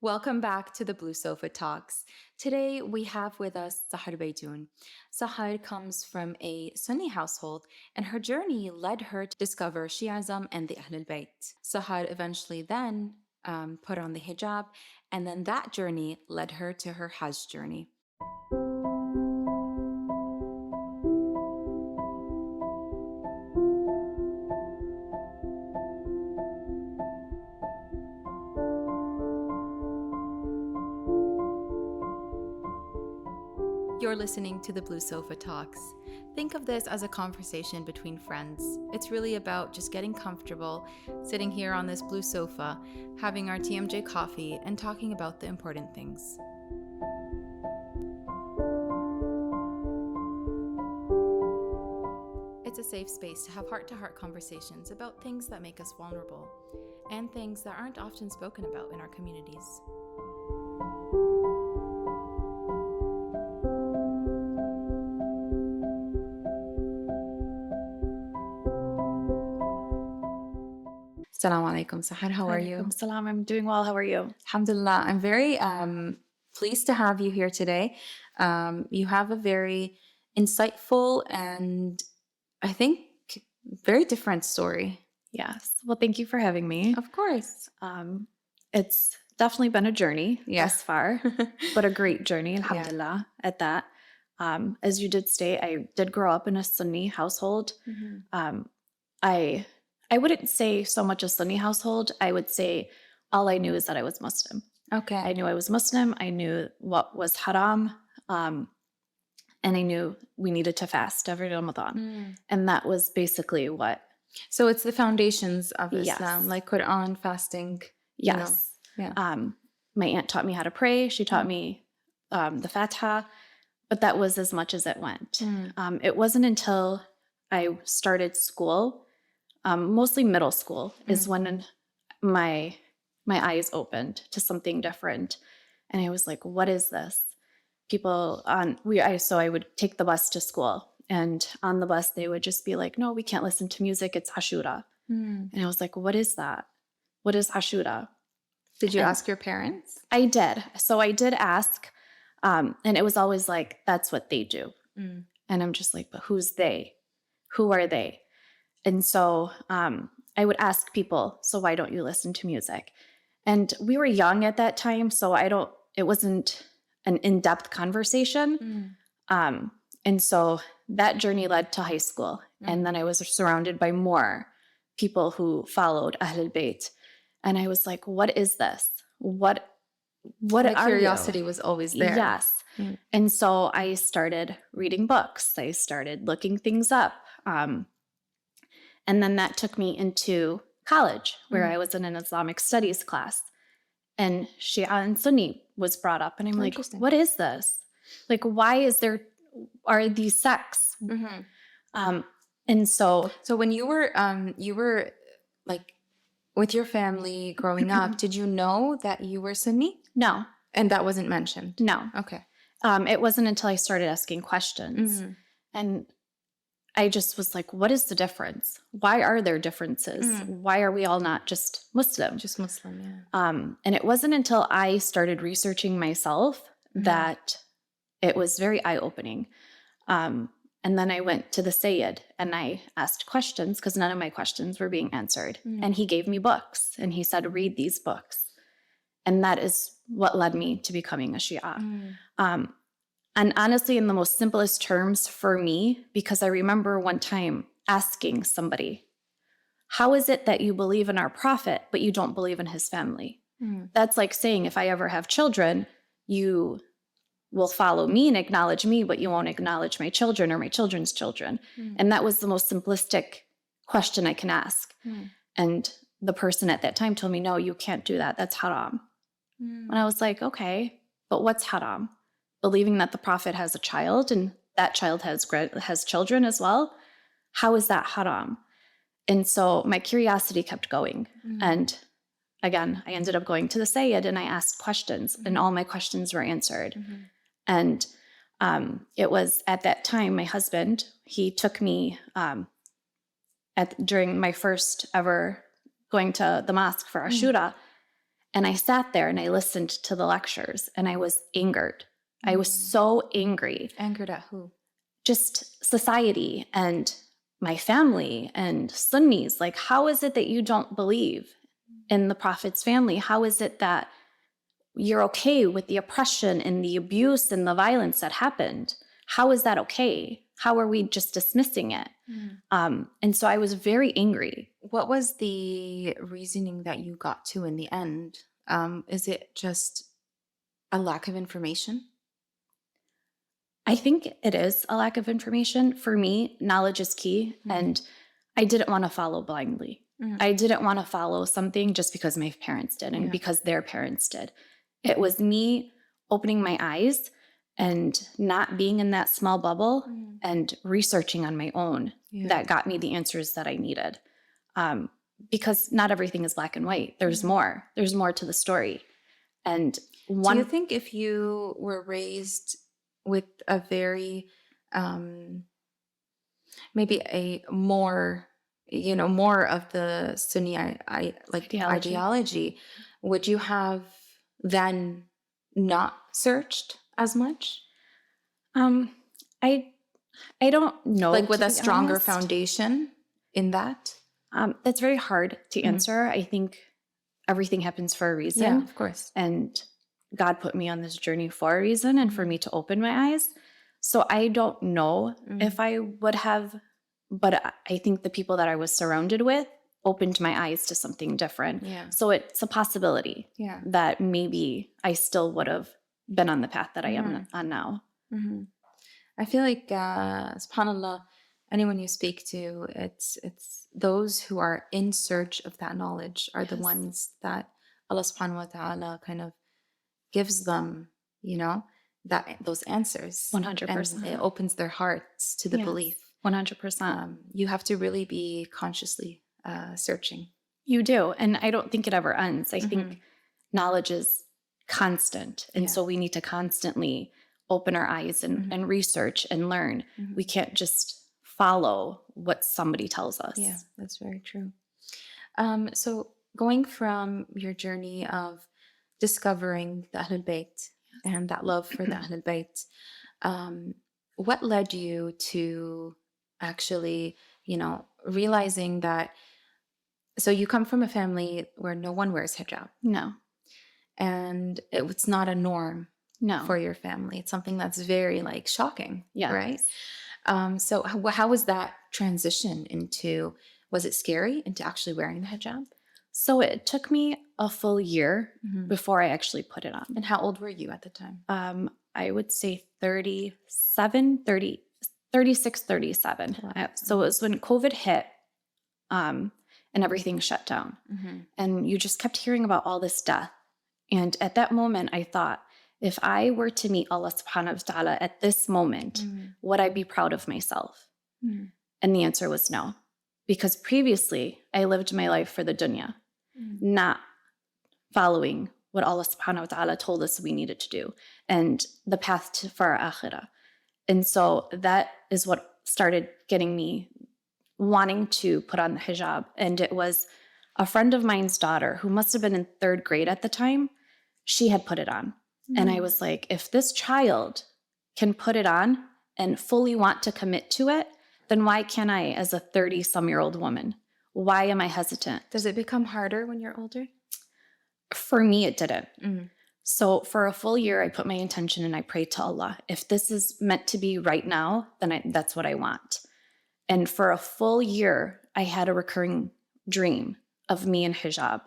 Welcome back to the Blue Sofa Talks. Today we have with us Sahar Beydoun. Sahar comes from a Sunni household, and her journey led her to discover Shi'ism and the Ahlul Bayt. Sahar eventually then put on the hijab, and then that journey led her to her Hajj journey. You're listening to the Blue Sofa Talks. Think of this as a conversation between friends. It's really about just getting comfortable, sitting here on this blue sofa, having our TMJ coffee, and talking about the important things. It's a safe space to have heart-to-heart conversations about things that make us vulnerable and things that aren't often spoken about in our communities. Assalamu alaikum, Sahar. How are you? Alaikum salam. I'm doing well. How are you? Alhamdulillah. I'm very pleased to have you here today. You have a very insightful and I think very different story. Yes. Well, thank you for having me. Of course. It's definitely been a journey thus far, but a great journey, Alhamdulillah, at that. As you did state, I did grow up in a Sunni household. I wouldn't say so much a Sunni household. I would say all I knew is that I was Muslim. Okay. I knew I was Muslim. I knew what was haram. And I knew we needed to fast every Ramadan. And that was basically what. So it's the foundations of Yes. Islam, like Qur'an, fasting. Yes. Yeah. My aunt taught me how to pray. She taught me the Fatiha, but that was as much as it went. It wasn't until I started school, mostly middle school, is when my eyes opened to something different. And I was like, what is this? So I would take the bus to school, and on the bus they would just be like, no, we can't listen to music. It's Ashura. And I was like, what is that? What is Ashura? Did you ask your parents? I did. So I did ask, and it was always like, that's what they do. And I'm just like, but who's they? Who are they? And so I would ask people, so why don't you listen to music? And we were young at that time, so it wasn't an in-depth conversation. And so that journey led to high school. And then I was surrounded by more people who followed Ahlul Bayt. And I was like, what is this? What The are curiosity you? was always there. Yes. And so I started reading books. I started looking things up. And then that took me into college, where I was in an Islamic studies class. And Shia and Sunni was brought up. And I'm like, what is this? Like, why are these sects? And so when you were like with your family growing up, did you know that you were Sunni? No. And that wasn't mentioned? No. Okay. It wasn't until I started asking questions. And I just was like, what is the difference? Why are there differences? Why are we all not just Muslim? Just Muslim, yeah. And it wasn't until I started researching myself that it was very eye-opening. And then I went to the Sayyid and I asked questions because none of my questions were being answered. And he gave me books and he said, read these books. And that is what led me to becoming a Shia. And honestly, in the most simplest terms for me, because I remember one time asking somebody, how is it that you believe in our prophet, but you don't believe in his family? That's like saying, if I ever have children, you will follow me and acknowledge me, but you won't acknowledge my children or my children's children. And that was the most simplistic question I can ask. And the person at that time told me, no, you can't do that. That's haram. And I was like, okay, but what's haram? Believing that the prophet has a child and that child has children as well. How is that haram? And so my curiosity kept going. And again, I ended up going to the Sayyid and I asked questions and all my questions were answered. And it was at that time, my husband, he took me during my first ever going to the mosque for Ashura. And I sat there and I listened to the lectures and I was angered. I was so angry. Angered at who? Just society and my family and Sunnis. Like, how is it that you don't believe in the Prophet's family? How is it that you're okay with the oppression and the abuse and the violence that happened? How is that okay? How are we just dismissing it? And so I was very angry. What was the reasoning that you got to in the end? Is it just a lack of information? I think it is a lack of information. For me, knowledge is key, and I didn't want to follow blindly. I didn't want to follow something just because my parents did and because their parents did. It was me opening my eyes and not being in that small bubble and researching on my own that got me the answers that I needed. Because not everything is black and white. There's more. There's more to the story. And do you think if you were raised with a very maybe a more more of the Sunni ideology, would you have then not searched as much? I don't know. Like with a stronger foundation in that? That's very hard to answer. I think everything happens for a reason. Yeah, of course. And God put me on this journey for a reason and for me to open my eyes. So I don't know if I would have, but I think the people that I was surrounded with opened my eyes to something different. Yeah. So it's a possibility that maybe I still would have been on the path that I am on now. I feel like, subhanAllah, anyone you speak to, it's those who are in search of that knowledge are the ones that Allah subhanahu wa ta'ala kind of gives them, that those answers. 100%. And it opens their hearts to the belief. 100%. You have to really be consciously searching. You do. And I don't think it ever ends. I think knowledge is constant. And so we need to constantly open our eyes and research and learn. We can't just follow what somebody tells us. Yeah, that's very true. So going from your journey of discovering the Ahlul Bayt and that love for the Ahlul Bayt, what led you to actually, realizing that, so you come from a family where no one wears hijab. No. And it's not a norm No. for your family. It's something that's very shocking, Yes. right? So how was that transition into, was it scary into actually wearing the hijab? So it took me a full year before I actually put it on. And how old were you at the time? I would say 36, 37. Wow. So it was when COVID hit and everything shut down. And you just kept hearing about all this death. And at that moment, I thought, if I were to meet Allah subhanahu wa ta'ala at this moment, would I be proud of myself? And the answer was no. Because previously, I lived my life for the dunya, not following what Allah subhanahu wa ta'ala told us we needed to do and the path for our akhirah. And so that is what started getting me wanting to put on the hijab. And it was a friend of mine's daughter who must have been in 3rd grade at the time. She had put it on. And I was like, if this child can put it on and fully want to commit to it, then why can't I as a 30-some-year-old woman? Why am I hesitant? Does it become harder when you're older? For me, it didn't. So for a full year, I put my intention and I prayed to Allah. If this is meant to be right now, then that's what I want. And for a full year, I had a recurring dream of me in hijab.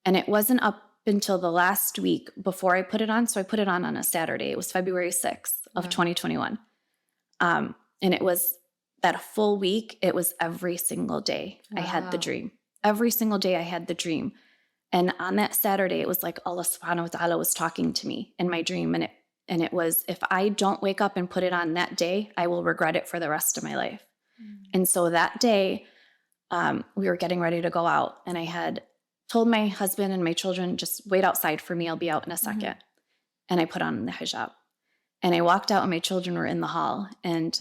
And it wasn't up until the last week before I put it on. So I put it on a Saturday. It was February 6th of 2021. And it was that full week. It was every single day I had the dream. Every single day I had the dream. And on that Saturday, it was like Allah subhanahu wa ta'ala was talking to me in my dream. And it was, if I don't wake up and put it on that day, I will regret it for the rest of my life. And so that day, we were getting ready to go out. And I had told my husband and my children, just wait outside for me. I'll be out in a second. And I put on the hijab. And I walked out and my children were in the hall. And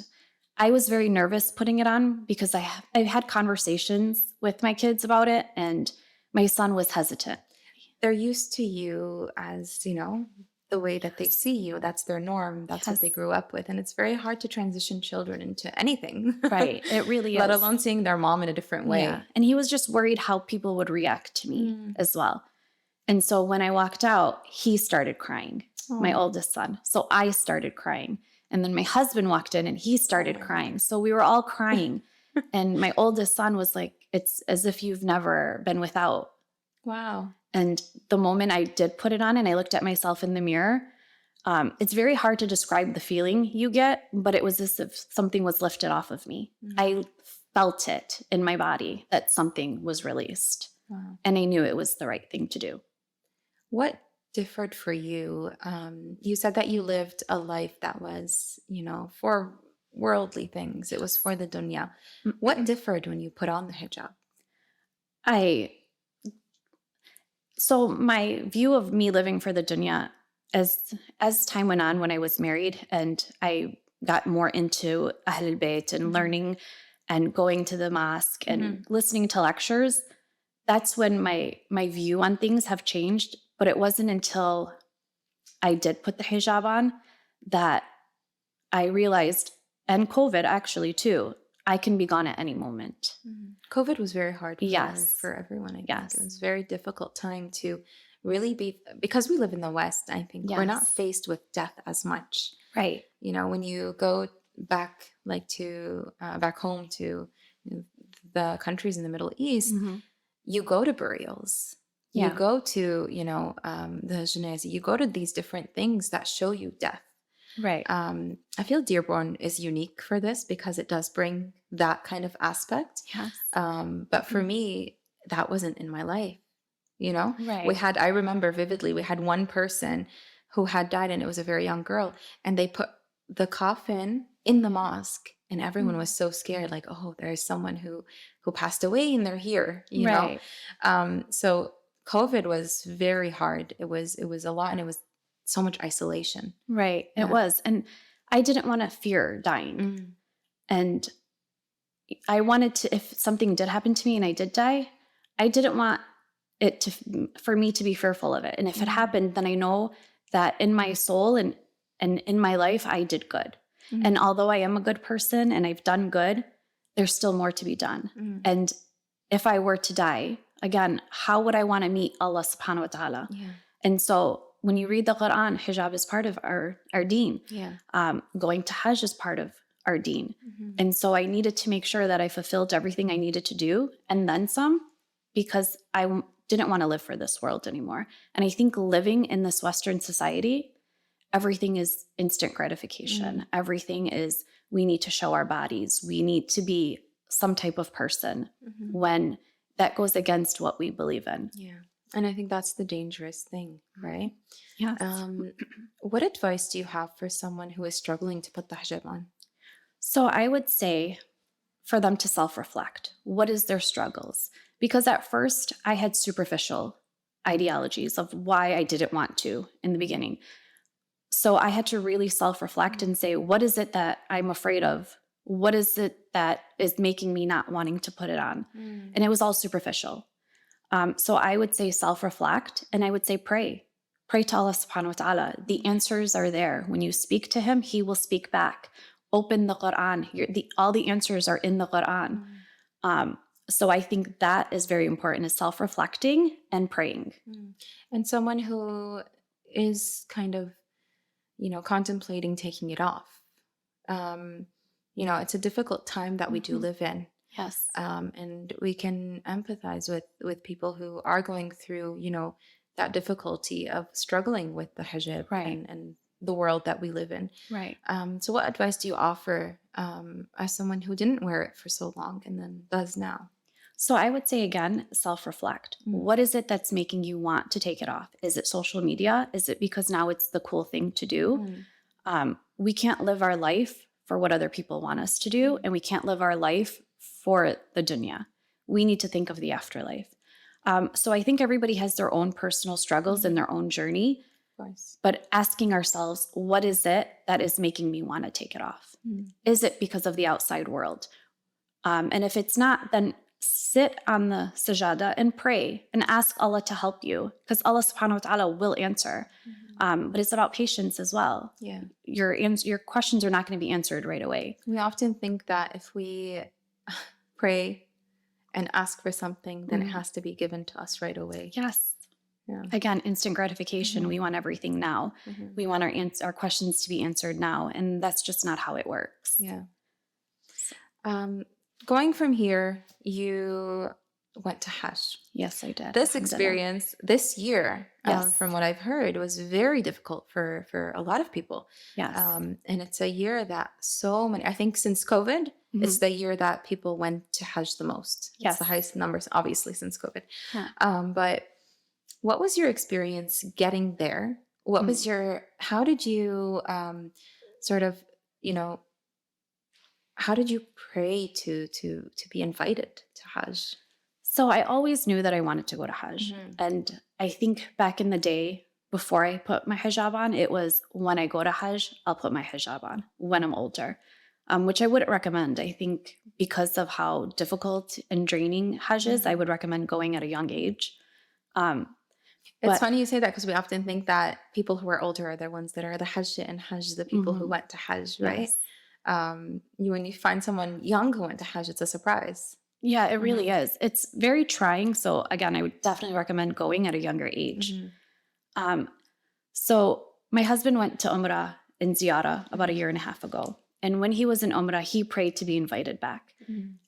I was very nervous putting it on because I've had conversations with my kids about it. And my son was hesitant. they're used to you as, the way that they see you. That's their norm. That's what they Yes. grew up with. And it's very hard to transition children into anything, Right. It really let is. alone seeing their mom in a different Yeah. way. And he was just worried how people would react to me Mm. as well. And so when I walked out, he started crying, my Oh. oldest son. So I started crying. And then my husband walked in and he started my crying. goodness. So we were all crying. And my oldest son was like, it's as if you've never been without. Wow. And the moment I did put it on and I looked at myself in the mirror, it's very hard to describe the feeling you get, but it was as if something was lifted off of me. Mm. I felt it in my body that something was released. Wow. And I knew it was the right thing to do. What differed for you? You said that you lived a life that was, for worldly things. It was for the dunya. What differed when you put on the hijab? So my view of me living for the dunya, as time went on, when I was married and I got more into Ahl al-Bayt and learning and going to the mosque and listening to lectures, that's when my view on things have changed. But it wasn't until I did put the hijab on that I realized, and COVID actually too, I can be gone at any moment. COVID was very hard Yes. for everyone, I think. Yes. It was a very difficult time to really because we live in the West, I think we're not Yes. faced with death as much. Right. When you go back back home to the countries in the Middle East, you go to burials. Yeah. You go to, the Janaza. You go to these different things that show you death. Right. I feel Dearborn is unique for this because it does bring that kind of aspect. Yes. But for me, that wasn't in my life. Right. I remember vividly, we had one person who had died, and it was a very young girl, and they put the coffin in the mosque, and everyone was so scared, like, oh, there's someone who passed away and they're here, Right. So COVID was very hard. It was a lot, and it was so much isolation. Right. Yeah. It was. And I didn't want to fear dying. And I wanted to, if something did happen to me and I did die, I didn't want it for me to be fearful of it. And if it happened, then I know that in my soul and in my life, I did good. And although I am a good person and I've done good, there's still more to be done. And if I were to die, again, how would I want to meet Allah subhanahu wa ta'ala? Yeah. And so when you read the Qur'an, hijab is part of our deen. Yeah. Going to Hajj is part of our deen. And so I needed to make sure that I fulfilled everything I needed to do and then some, because I didn't want to live for this world anymore. And I think living in this Western society, everything is instant gratification. Everything is, we need to show our bodies. We need to be some type of person when that goes against what we believe in. Yeah. And I think that's the dangerous thing, right? Yes. What advice do you have for someone who is struggling to put the hijab on? So I would say for them to self-reflect. What is their struggles? Because at first I had superficial ideologies of why I didn't want to in the beginning. So I had to really self-reflect and say, what is it that I'm afraid of? What is it that is making me not wanting to put it on? And it was all superficial. So I would say self-reflect, and I would say pray. Pray to Allah subhanahu wa ta'ala. The answers are there. When you speak to him, he will speak back. Open the Qur'an. All the answers are in the Qur'an. So I think that is very important, is self-reflecting and praying. And someone who is kind of, contemplating taking it off. It's a difficult time that we do live in. Yes. And we can empathize with people who are going through, that difficulty of struggling with the hijab and the world that we live in. Right. So what advice do you offer as someone who didn't wear it for so long and then does now? So I would say, again, self-reflect. What is it that's making you want to take it off? Is it social media? Is it because now it's the cool thing to do? We can't live our life for what other people want us to do, and we can't live our life for the dunya. We need to think of the afterlife. So I think everybody has their own personal struggles and their own journey. Of course. But asking ourselves, what is it that is making me want to take it off? Is it because of the outside world? And if it's not, then sit on the sajada and pray and ask Allah to help you, because Allah subhanahu wa ta'ala will answer. But it's about patience as well. Yeah. Your questions are not going to be answered right away. We often think that if we pray and ask for something, then it has to be given to us right away. Yes. Yeah. Again, instant gratification. We want everything now. We want our questions to be answered now. And that's just not how it works. Yeah. Going from here, you went to Hajj. Yes, I did. This experience this year, Yes. from what I've heard, was very difficult for a lot of people. Yes. And it's a year that so many, I think since COVID, it's the year that people went to Hajj the most. Yes. It's the highest numbers, obviously, since COVID. Yeah. But what was your experience getting there? What was how did you sort of, how did you pray to be invited to Hajj? So I always knew that I wanted to go to Hajj. And I think back in the day, before I put my hijab on, it was when I go to Hajj, I'll put my hijab on when I'm older, which I wouldn't recommend. I think because of how difficult and draining Hajj is, I would recommend going at a young age. It's funny you say that, because we often think that people who are older are the ones that are the Hajj and Hajj, the people who went to Hajj, right? Yes. When you find someone young who went to Hajj, it's a surprise. Yeah, it really is. It's very trying. So again, I would definitely recommend going at a younger age. So my husband went to Umrah in Ziyarah about a year and a half ago. And when he was in Umrah, he prayed to be invited back.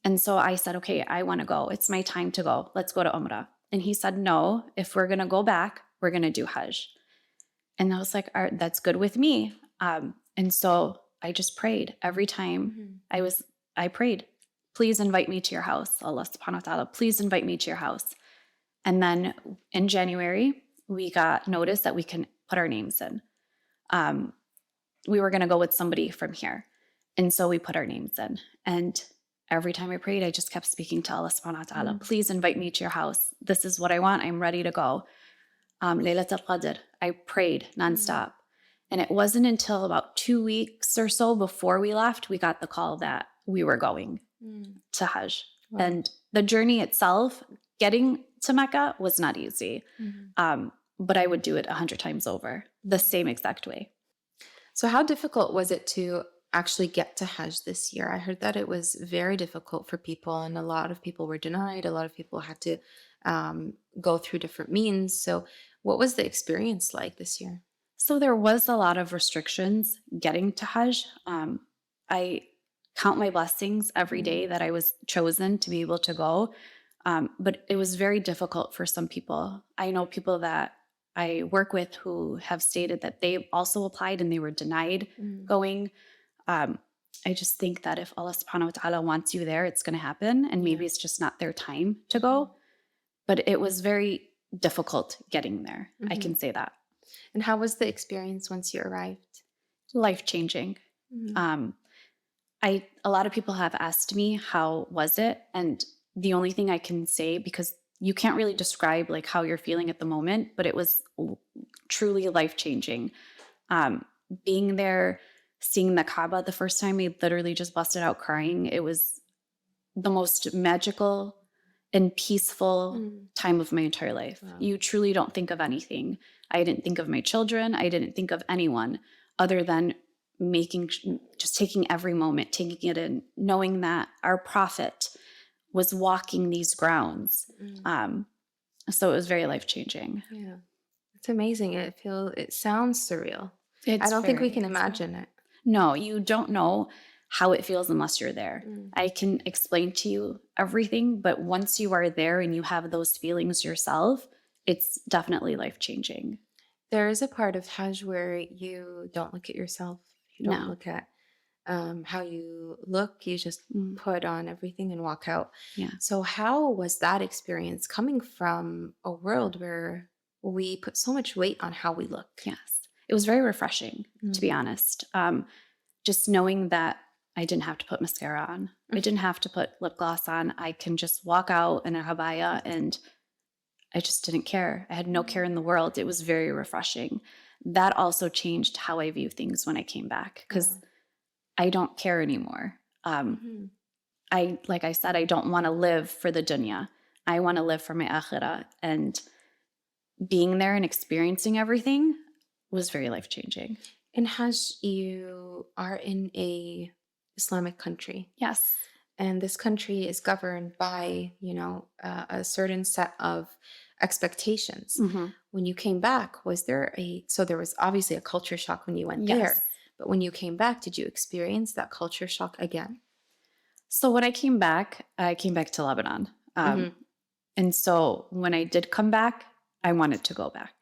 And so I said, okay, I want to go. It's my time to go. Let's go to Umrah. And he said, no, if we're going to go back, we're going to do Hajj. And I was like, all right, that's good with me. And so I just prayed every time I prayed, please invite me to your house. Allah subhanahu wa ta'ala, please invite me to your house. And then in January, we got notice that we can put our names in. We were going to go with somebody from here. And so we put our names in. And every time I prayed, I just kept speaking to Allah subhanahu wa ta'ala, please invite me to your house. This is what I want. I'm ready to go. Laylat al-Qadr, I prayed nonstop. And it wasn't until about 2 weeks or so before we left, we got the call that we were going to Hajj. Wow. And the journey itself, getting to Mecca, was not easy. But I would do it 100 times over, the same exact way. So how difficult was it to actually get to Hajj this year? I heard that it was very difficult for people, and a lot of people were denied. A lot of people had to go through different means. So what was the experience like this year? So there was a lot of restrictions getting to Hajj. I count my blessings every day that I was chosen to be able to go. But it was very difficult for some people. I know people that I work with who have stated that they also applied and they were denied going. I just think that if Allah subhanahu wa ta'ala wants you there, it's going to happen. And maybe it's just not their time to go. But it was very difficult getting there. I can say that. And how was the experience once you arrived? Life-changing. A lot of people have asked me, how was it? And the only thing I can say, because you can't really describe like how you're feeling at the moment, but it was truly life-changing. Being there, seeing the Kaaba the first time, I literally just busted out crying. It was the most magical and peaceful time of my entire life. Wow. You truly don't think of anything. I didn't think of my children. I didn't think of anyone other than just taking every moment, taking it in, knowing that our Prophet was walking these grounds. So it was very life-changing. Yeah. It's amazing. It sounds surreal. I don't think we can imagine it. No, you don't know how it feels unless you're there. I can explain to you everything, but once you are there and you have those feelings yourself, it's definitely life-changing. There is a part of Hajj where you don't look at yourself. You don't look at how you look. You just put on everything and walk out. Yeah. So how was that experience coming from a world where we put so much weight on how we look? Yes. It was very refreshing, to be honest. Just knowing that I didn't have to put mascara on. I didn't have to put lip gloss on. I can just walk out in a habaya, and I just didn't care. I had no care in the world. It was very refreshing. That also changed how I view things when I came back, because I don't care anymore. I like I said, I don't want to live for the dunya. I want to live for my akhirah. And being there and experiencing everything was very life-changing. In Hajj, you are in a Islamic country. Yes. And this country is governed by, a certain set of expectations. Mm-hmm. When you came back, so there was obviously a culture shock when you went Yes. there. But when you came back, did you experience that culture shock again? So when I came back to Lebanon. And so when I did come back, I wanted to go back.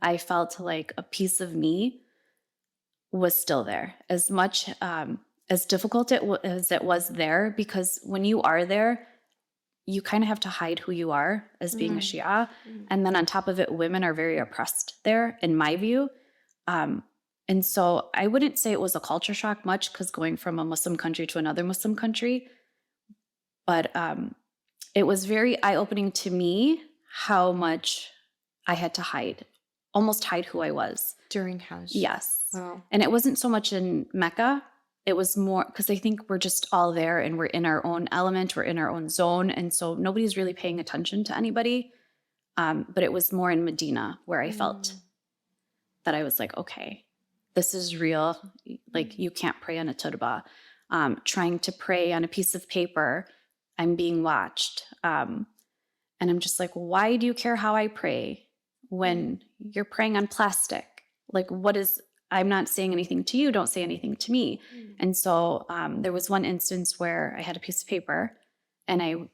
I felt like a piece of me was still there. As much as difficult as it was there, because when you are there, you kind of have to hide who you are as being a Shia. And then on top of it, women are very oppressed there, in my view. And so I wouldn't say it was a culture shock much, because going from a Muslim country to another Muslim country, but it was very eye-opening to me how much I had to almost hide who I was. During Hajj? Yes. Wow. And it wasn't so much in Mecca. It was more because I think we're just all there and we're in our own element, we're in our own zone. And so nobody's really paying attention to anybody. But it was more in Medina where I felt that I was like, okay, this is real. Like, you can't pray on a turba. Trying to pray on a piece of paper, I'm being watched. And I'm just like, why do you care how I pray when you're praying on plastic? Like, I'm not saying anything to you, don't say anything to me. And so there was one instance where I had a piece of paper and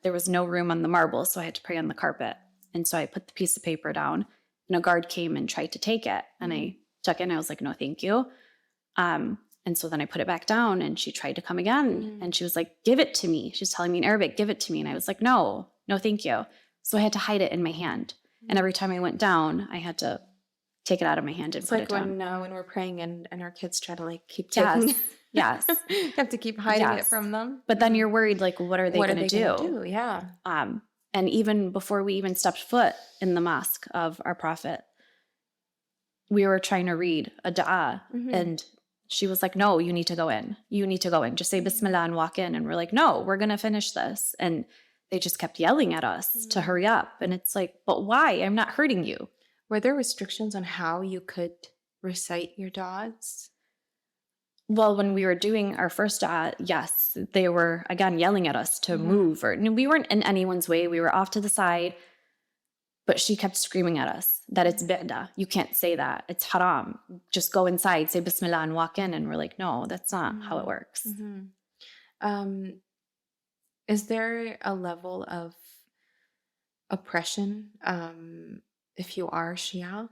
there was no room on the marble, so I had to pray on the carpet. And so I put the piece of paper down and a guard came and tried to take it. And I took it and I was like, no, thank you. And so then I put it back down and she tried to come again and she was like, give it to me. She's telling me in Arabic, give it to me. And I was like, no, thank you. So I had to hide it in my hand. And every time I went down, I had to take it out of my hand and put it down. It's like when we're praying and our kids try to like keep taking Yes. You have to keep hiding it from them. But then you're worried, like, what are they going to do? Yeah. And even before we even stepped foot in the mosque of our prophet, we were trying to read a dua and she was like, no, you need to go in. You need to go in. Just say Bismillah and walk in. And we're like, no, we're going to finish this. And they just kept yelling at us to hurry up. And it's like, but why? I'm not hurting you. Were there restrictions on how you could recite your du'as? Well, when we were doing our first dua, yes, they were, again, yelling at us to move. We weren't in anyone's way. We were off to the side. But she kept screaming at us that it's bi'da. You can't say that. It's haram. Just go inside, say Bismillah and walk in. And we're like, no, that's not how it works. Is there a level of oppression if you are Shia?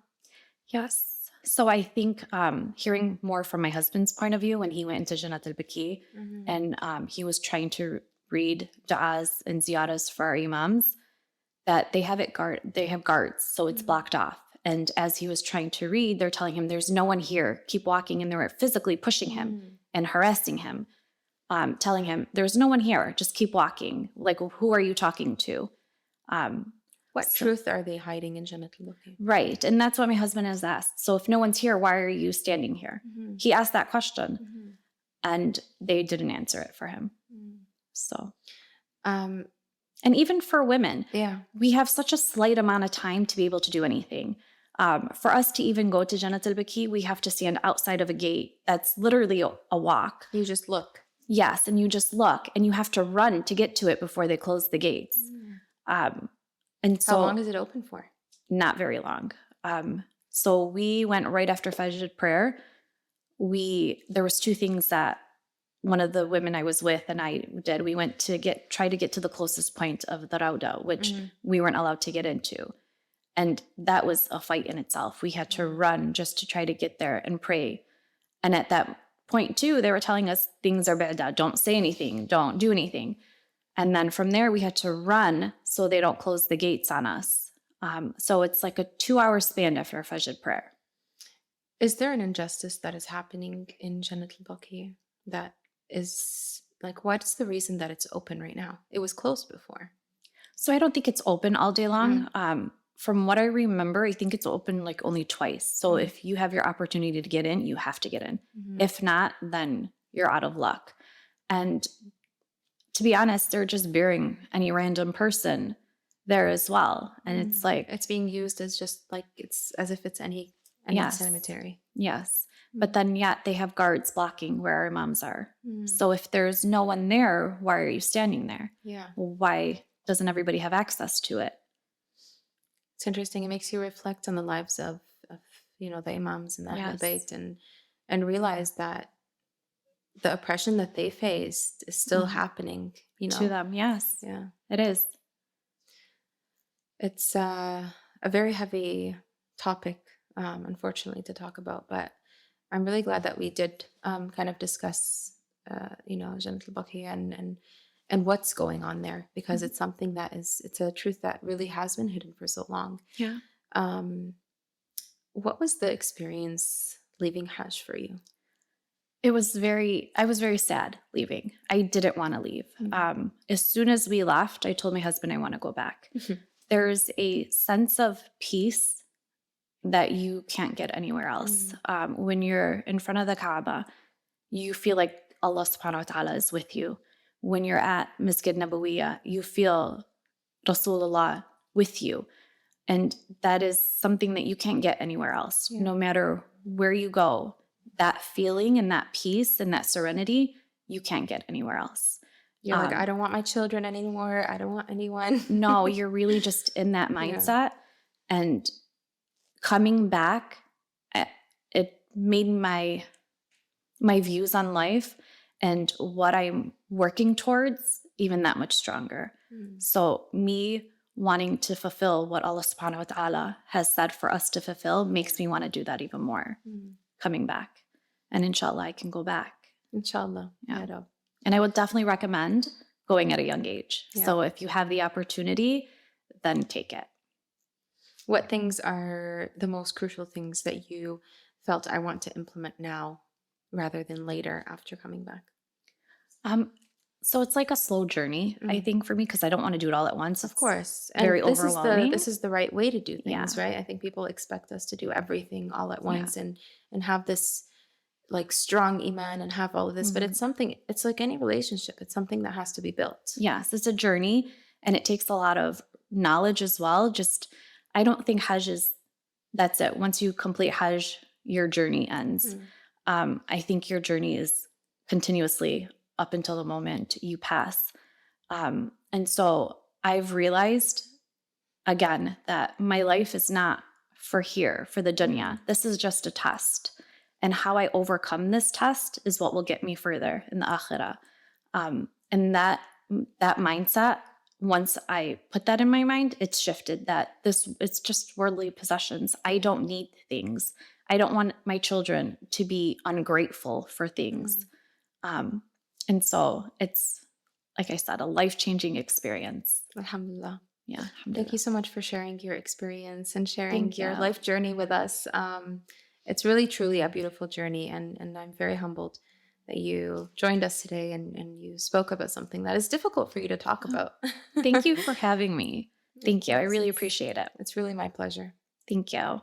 Yes. So I think hearing more from my husband's point of view when he went into Jannat al-Baki and he was trying to read du'as and ziyaras for our imams, that they have guards, so it's blocked off. And as he was trying to read, they're telling him, there's no one here, keep walking. And they were physically pushing him and harassing him, telling him, there's no one here, just keep walking. Like, who are you talking to? What truth are they hiding in Jannat al-Baki? Right. And that's what my husband has asked. So if no one's here, why are you standing here? He asked that question and they didn't answer it for him. So, and even for women, we have such a slight amount of time to be able to do anything. For us to even go to Jannat al-Baki, we have to stand outside of a gate. That's literally a walk. You just look. Yes. And you just look and you have to run to get to it before they close the gates. And so, how long is it open for? Not very long. So we went right after Fajr prayer. There was two things that one of the women I was with and I did. We went to try to get to the closest point of the Rauda, which we weren't allowed to get into. And that was a fight in itself. We had to run just to try to get there and pray. And at that point too, they were telling us things are bad. Don't say anything. Don't do anything. And then from there, we had to run so they don't close the gates on us. So it's like a 2-hour span after Fajr prayer. Is there an injustice that is happening in Jannat al-Baki that is like, what's the reason that it's open right now? It was closed before. So I don't think it's open all day long. From what I remember, I think it's open like only twice. So if you have your opportunity to get in, you have to get in. If not, then you're out of luck. And to be honest, they're just burying any random person there as well. And it's like, it's being used as just like it's as if it's any yes, cemetery. yes. But then yet they have guards blocking where our imams are. So if there's no one there, why are you standing there? Yeah. Why doesn't everybody have access to it? It's interesting. It makes you reflect on the lives of the imams and the Ahlul Bayt and realize that the oppression that they faced is still happening, To them, yes. Yeah. It is. It's a very heavy topic, unfortunately, to talk about, but I'm really glad that we did kind of discuss, Jannat al-Baqi and what's going on there, because it's something that it's a truth that really has been hidden for so long. Yeah. What was the experience leaving Hajj for you? I was very sad leaving. I didn't want to leave. As soon as we left, I told my husband I want to go back. There's a sense of peace that you can't get anywhere else. When you're in front of the Kaaba, you feel like Allah subhanahu wa ta'ala is with you. When you're at Masjid Nabawiyah, you feel Rasulullah with you. And that is something that you can't get anywhere else. No matter where you go, that feeling and that peace and that serenity, you can't get anywhere else. You're like, I don't want my children anymore. I don't want anyone. No, you're really just in that mindset. And coming back, it made my views on life and what I'm working towards even that much stronger. So me wanting to fulfill what Allah subhanahu wa ta'ala has said for us to fulfill makes me want to do that even more coming back. And inshallah, I can go back. Inshallah. Yeah. And I would definitely recommend going at a young age. Yeah. So if you have the opportunity, then take it. What things are the most crucial things that you felt I want to implement now rather than later after coming back? So it's like a slow journey, I think, for me, because I don't want to do it all at once. Of course. And very overwhelming. This is the right way to do things, right? I think people expect us to do everything all at once and have this like strong iman and have all of this, but it's like any relationship. It's something that has to be built. Yes, it's a journey and it takes a lot of knowledge as well. I don't think Hajj that's it. Once you complete Hajj, your journey ends. I think your journey is continuously up until the moment you pass. And so I've realized, again, that my life is not for the dunya. This is just a test. And how I overcome this test is what will get me further in the akhirah. And that mindset, once I put that in my mind, it's shifted that it's just worldly possessions. I don't need things. I don't want my children to be ungrateful for things. And so it's, like I said, a life-changing experience. Alhamdulillah. Yeah. Thank you so much for sharing your experience and sharing your life journey with us. It's really, truly a beautiful journey. And I'm very humbled that you joined us today and you spoke about something that is difficult for you to talk about. Thank you for having me. Thank you. I really appreciate it. It's really my pleasure. Thank you.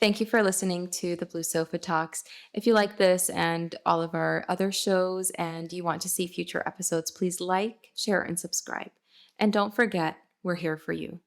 Thank you for listening to the Blue Sofa Talks. If you like this and all of our other shows and you want to see future episodes, please like, share, and subscribe. And don't forget, we're here for you.